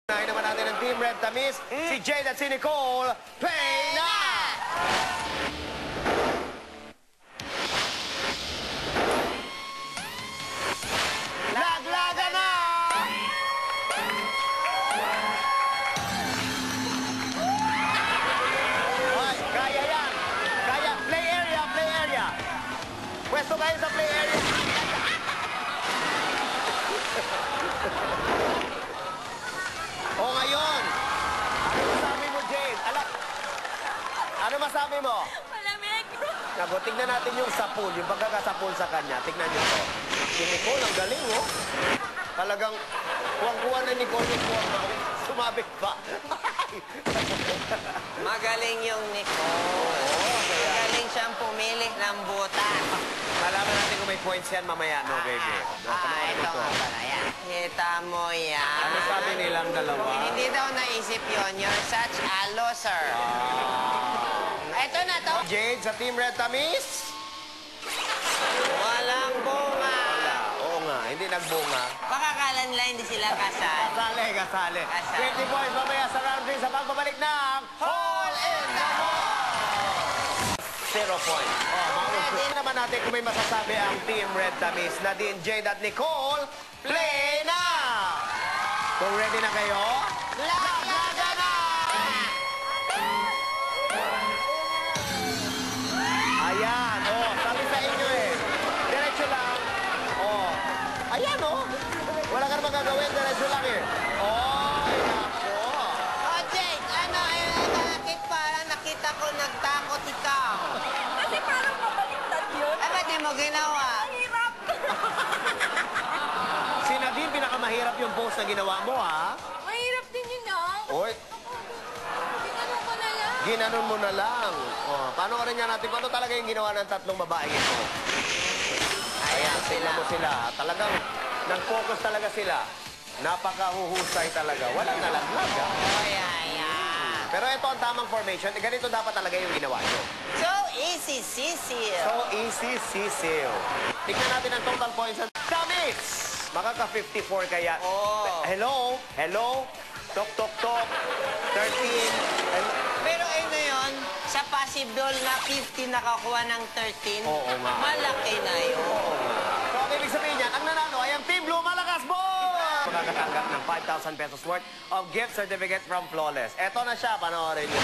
Unahin naman natin ang Team Red Tamis, si Jade at si Nicole. Play na! Laglaga na! Hoy, kaya yan! Kaya, play area, play area! Pwesto kayo sa play area! O ngayon, ano masabi mo, Jade? Ano masabi mo? Malamig. Nago, tignan natin yung sapul, yung pagkakasapul sa kanya. Tignan niyo to. Si Nicole, ang galing, oh. Talagang, kuwang-kuwa na Nicole yung kuwang. Sumabit pa. Magaling yung Nicole. Magaling siyang pumili ng buta. Malaman natin kung may points yan mamaya, no, baby? Ito nga pala. Yan. Kita mo yan. Ano sabi nilang dalawa? Hindi daw naisip yun. You're such a loser. Ito na to. Jade sa Team Red Tamis? Walang bunga. Oo nga, hindi nagbunga. Baka kala nila hindi sila kasal. Kasali, kasali. Kasali. 20 points mamaya sa round 3 sa pagbabalik ng Hole in the Wall! 0 points. Tingnan naman natin kung may masasabi ang Team Red Tamis. Nadine, Jade at Nicole, play na! Kung ready na kayo, laglaga na! Ayan, oh, sabi sa inyo eh. Diretso lang. Oh, ayan oh. Wala ka naman gagawin, diretso lang eh. Oh, nako. Oh, Jake, parang nakita ko nagtakot ikaw. Kasi parang pabaliktad yun. Ay, ba't di mo ginawa? Ang hirap. Si Nadine, pinakamahirap yung post na ginawa mo, ha? Mahirap din yun, ah. Oy, Tingnan ko na lang. ginanon mo na lang. Oh, panoorin nga natin kung ano talaga yung ginawa ng tatlong babaeng ito. Ayan Tingnan mo sila. Talagang nag-focus talaga sila. Napakahuhusay talaga. Walang nalaglag, ha? Oh, yeah. Pero ito ang tamang formation. Ganito dapat talaga yung ginawa nyo. So easy, Cecil. So easy, Cecil. Tignan natin ang total points. Tamis! Makaka-54 kaya. Oh. Hello? Hello? Tok, tok, tok. 13. Pero ano yun, sa possible na 15 nakakuha ng 13, Oo nga. malaki na yun. So, ang ibig sabihin yan, ang nanalo ay ang Team Blue Malakas Boy! Makakatanggap ng 5,000 pesos worth of gift certificate from Flawless. Eto na siya, panoorin nyo.